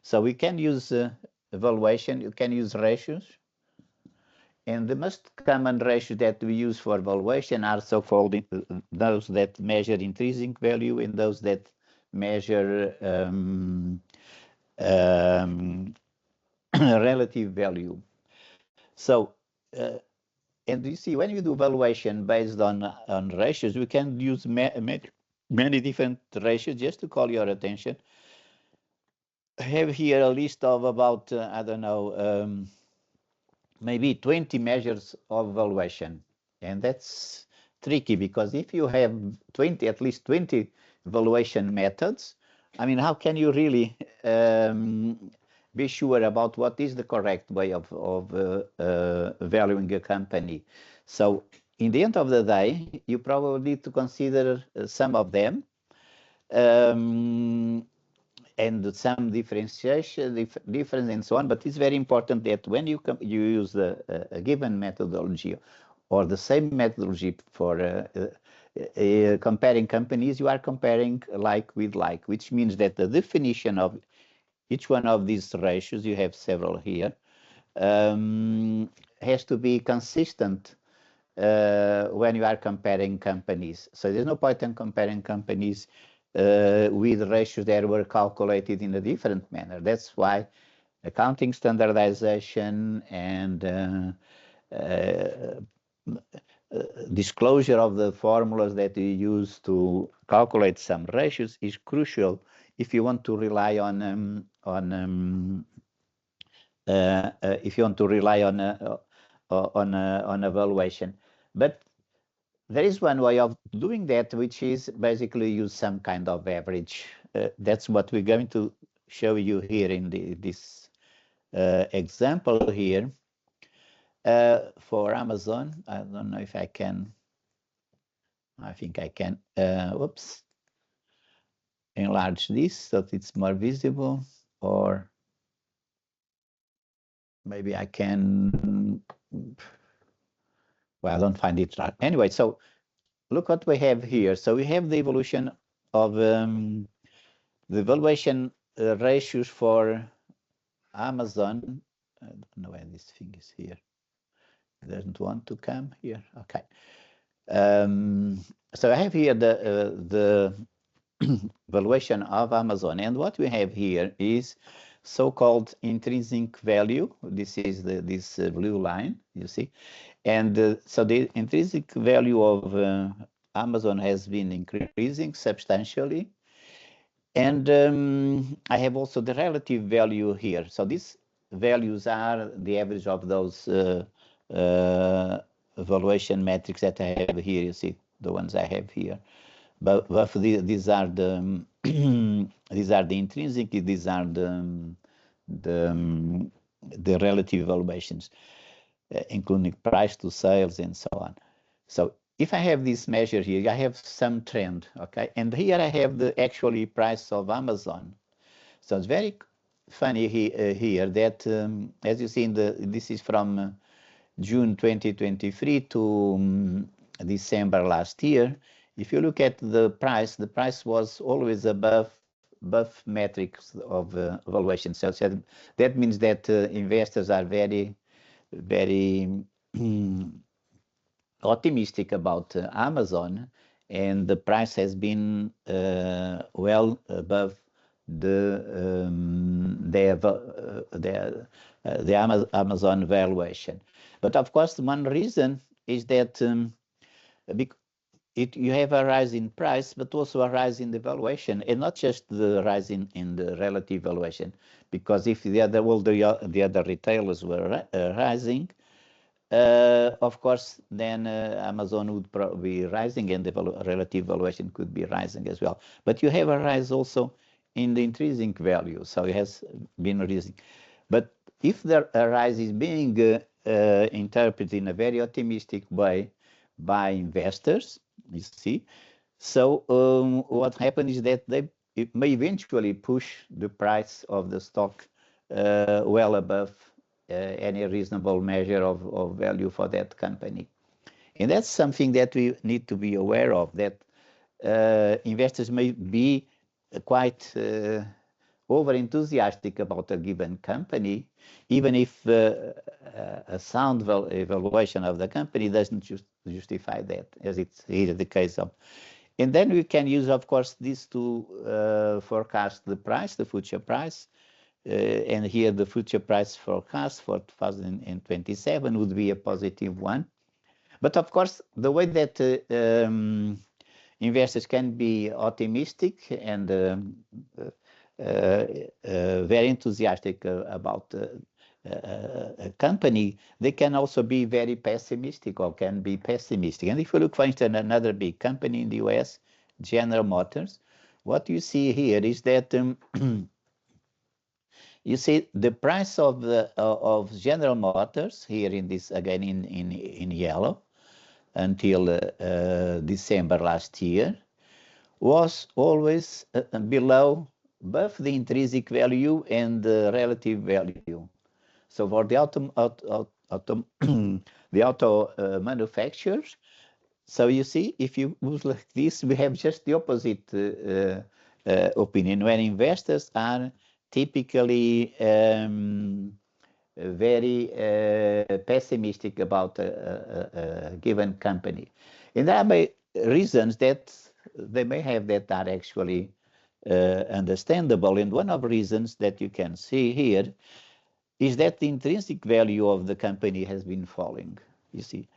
So we can use valuation, you can use ratios. And the most common ratios that we use for valuation are so-called those that measure intrinsic value and those that measure relative value. So, and you see, when you do valuation based on ratios, we can use many different ratios. Just to call your attention, I have here a list of about, I don't know, maybe 20 measures of valuation. And that's tricky because if you have 20, at least 20 valuation methods, I mean, how can you really be sure about what is the correct way of valuing a company? So in the end of the day, you probably need to consider some of them. And some differentiation, difference, and so on. But it's very important that when you use a given methodology or the same methodology for comparing companies, you are comparing like with like, which means that the definition of each one of these ratios, you have several here, has to be consistent when you are comparing companies. So there's no point in comparing companies with ratios that were calculated in a different manner. That's why accounting standardization and disclosure of the formulas that you use to calculate some ratios is crucial if you want to rely on evaluation. But there is one way of doing that, which is basically use some kind of average. That's what we're going to show you here in this example here. For Amazon, I don't know if I can. I think I can. Whoops. Enlarge this so that it's more visible, or maybe I can. Well, I don't find it right. Anyway, so look what we have here. So we have the evolution of the valuation ratios for Amazon. I don't know where this thing is here. It doesn't want to come here. Okay. So I have here the valuation of Amazon, and what we have here is so-called intrinsic value. This is this blue line, you see, and so the intrinsic value of Amazon has been increasing substantially, and I have also the relative value here. So these values are the average of those valuation metrics that I have here. You see the ones I have here. But these are the these are the intrinsic. These are the relative valuations, including price to sales and so on. So if I have this measure here, I have some trend, okay? And here I have the actually price of Amazon. So it's very funny here that, as you see, this is from June 2023 to December last year. If you look at the price was always above metrics of valuation. So that means that investors are very, very optimistic about Amazon, and the price has been well above the Amazon valuation. But of course, one reason is that you have a rise in price, but also a rise in the valuation, and not just the rise in the relative valuation. Because if the other retailers were rising, of course, then Amazon would probably be rising, and the relative valuation could be rising as well. But you have a rise also in the intrinsic value, so it has been rising. But if the rise is being interpreted in a very optimistic way by investors, you see, so what happens is that it may eventually push the price of the stock well above any reasonable measure of value for that company. And that's something that we need to be aware of, that investors may be quite over enthusiastic about a given company, even if a sound evaluation of the company doesn't justify that, as it's here the case of. And then we can use, of course, this to forecast the price, the future price. And here the future price forecast for 2027 would be a positive one. But of course, the way that investors can be optimistic and very enthusiastic about a company, they can also be very pessimistic or can be pessimistic. And if you look, for instance, another big company in the US, General Motors, what you see here is that you see the price of General Motors here in this, again in yellow, until December last year, was always above the intrinsic value and the relative value. So for the auto manufacturers, so you see, if you move like this, we have just the opposite opinion, when investors are typically very pessimistic about a given company. And there are reasons that they may have that are actually understandable. And one of the reasons that you can see here is that the intrinsic value of the company has been falling, you see.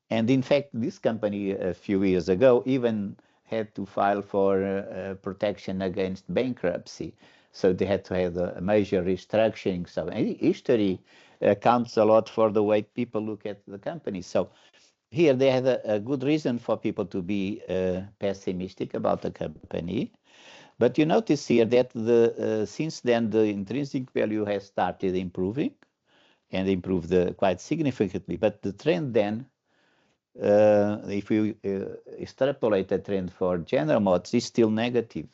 And in fact, this company a few years ago even had to file for protection against bankruptcy. So they had to have a major restructuring. So history counts a lot for the way people look at the company. So here they have a good reason for people to be pessimistic about the company. But you notice here that since then the intrinsic value has started improving and improved quite significantly. But the trend then, if you extrapolate the trend for General Motors, is still negative.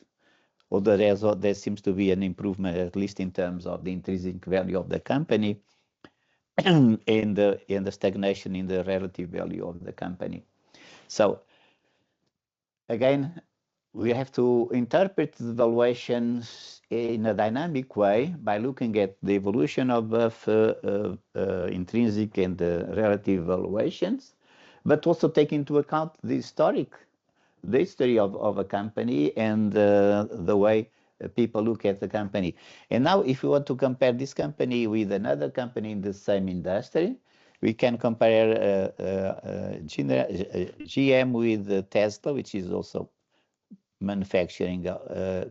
Although there seems to be an improvement, at least in terms of the intrinsic value of the company and the stagnation in the relative value of the company. So again, we have to interpret the valuations in a dynamic way by looking at the evolution of both intrinsic and relative valuations, but also take into account the history of a company and the way people look at the company. And now if you want to compare this company with another company in the same industry, we can compare GM with Tesla, which is also manufacturing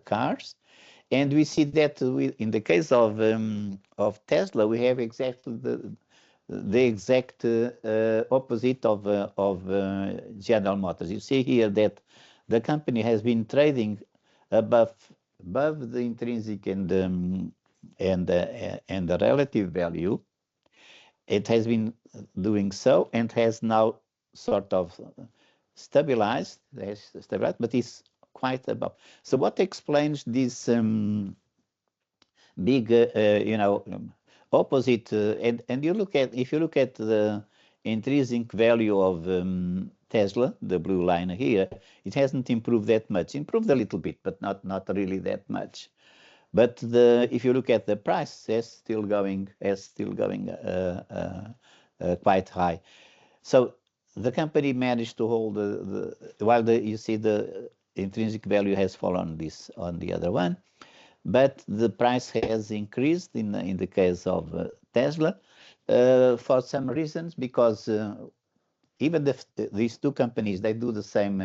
cars. And we see that in the case of Tesla, we have exactly the exact opposite of General Motors. You see here that the company has been trading above the intrinsic and the relative value. It has been doing so and has now sort of stabilized, but it's quite above. So what explains this big, opposite? And you look at, if you look at the intrinsic value of Tesla, the blue line here, it hasn't improved that much. Improved a little bit, but not really that much. But if you look at the price, it's still going quite high. So the company managed to hold while you see the intrinsic value has fallen on the other one, but the price has increased in the case of Tesla for some reasons, because even these two companies, they do the same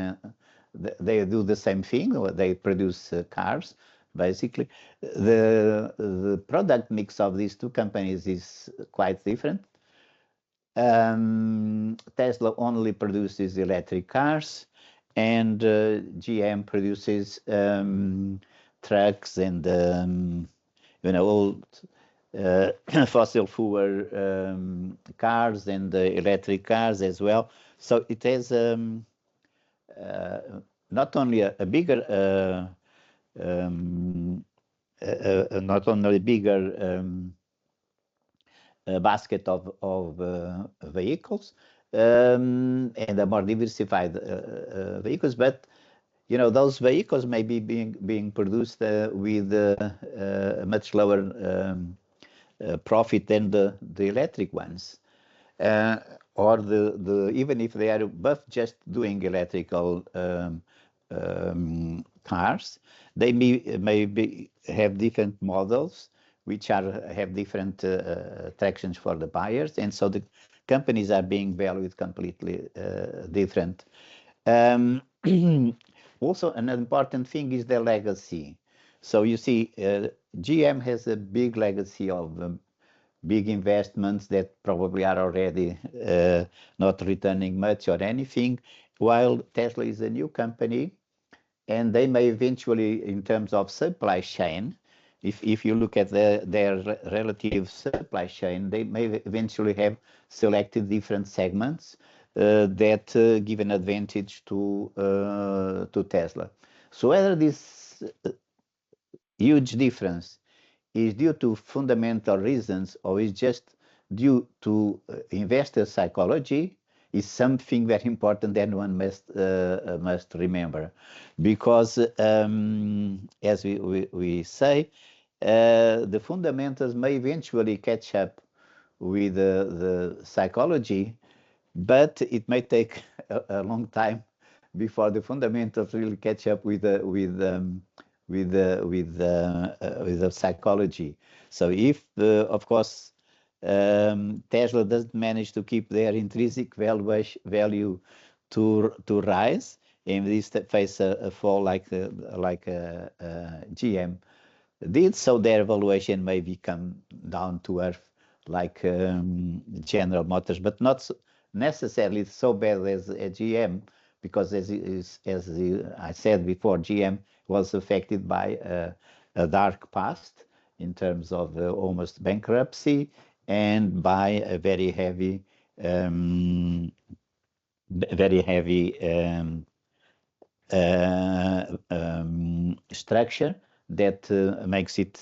thing, or they produce cars. Basically, the product mix of these two companies is quite different. Tesla only produces electric cars, and GM produces trucks and old fossil fuel cars and electric cars as well. So it has not only a bigger basket of vehicles and a more diversified vehicles, but those vehicles may be being produced with a much lower profit than the electric ones. Or even if they are both just doing electrical cars, they may have different models which have different attractions for the buyers, and so the companies are being valued completely different. Also, an important thing is the legacy. So you see, GM has a big legacy of big investments that probably are already not returning much or anything, while Tesla is a new company, and they may eventually, in terms of supply chain, if you look at their relative supply chain, they may eventually have selected different segments that give an advantage to Tesla. So whether this huge difference is due to fundamental reasons or is just due to investor psychology is something very important that one must remember, because as we say, the fundamentals may eventually catch up with the psychology, but it may take a long time before the fundamentals really catch up with the psychology. So if, of course, Tesla doesn't manage to keep their intrinsic value to rise, and this face a fall like GM did, so their valuation may become down to earth like General Motors, but not necessarily so bad as GM, because as I said before, GM was affected by a dark past in terms of almost bankruptcy and by a very heavy structure that makes it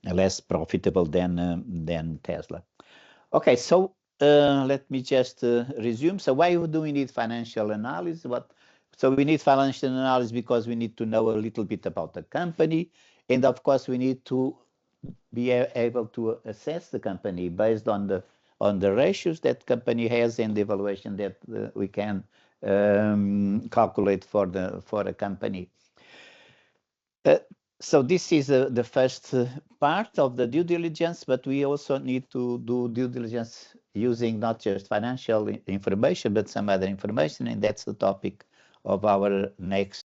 less profitable than Tesla. Okay, so let me just resume. So why do we need financial analysis? So we need financial analysis because we need to know a little bit about the company, and of course we need to be able to assess the company based on the ratios that company has and the evaluation that we can calculate for a company. So this is the first part of the due diligence, but we also need to do due diligence using not just financial information, but some other information, and that's the topic of our next